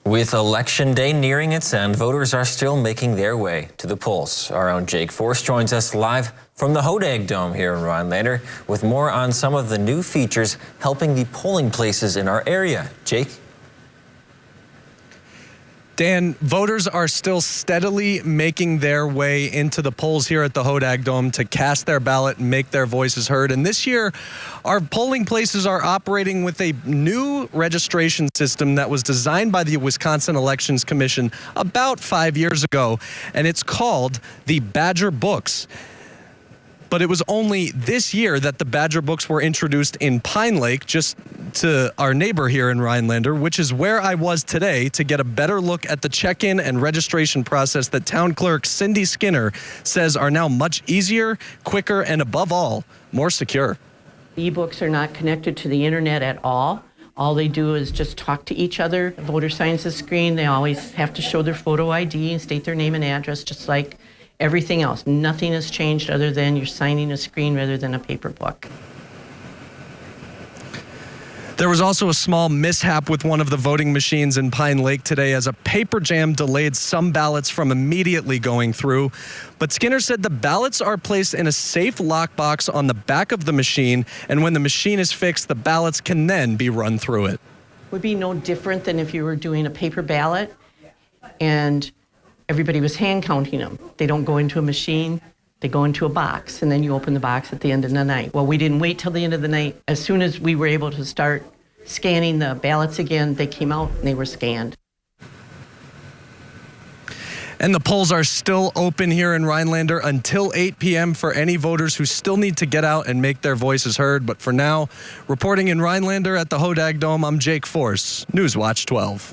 With Election Day nearing its end, voters are still making their way to the polls. Our own Jake Forst joins us live from the Hodag Dome here in Rhinelander with more on some of the new features helping the polling places in our area. Jake? Dan, voters are still steadily making their way into the polls here at the Hodag Dome to cast their ballot and make their voices heard. And this year, our polling places are operating with a new registration system that was designed by the Wisconsin Elections Commission about 5 years ago, and it's called the Badger Books. But it was only this year that the Badger Books were introduced in Pine Lake, just to our neighbor here in Rhinelander, which is where I was today to get a better look at the check-in and registration process that Town Clerk Cindy Skinner says are now much easier, quicker, and above all, more secure. E-books are not connected to the internet at all. All they do is just talk to each other. Voter signs the screen. They always have to show their photo ID and state their name and address, just like everything else. Nothing has changed other than you're signing a screen rather than a paper book. There was also a small mishap with one of the voting machines in Pine Lake today as a paper jam delayed some ballots from immediately going through. But Skinner said the ballots are placed in a safe lockbox on the back of the machine, and when the machine is fixed, the ballots can then be run through it. It would be no different than if you were doing a paper ballot and everybody was hand counting them. They don't go into a machine. They go into a box, and then you open the box at the end of the night. Well, we didn't wait till the end of the night. As soon as we were able to start scanning the ballots again, they came out and they were scanned. And the polls are still open here in Rhinelander until 8 p.m. for any voters who still need to get out and make their voices heard. But for now, reporting in Rhinelander at the Hodag Dome, I'm Jake Forst, Newswatch 12.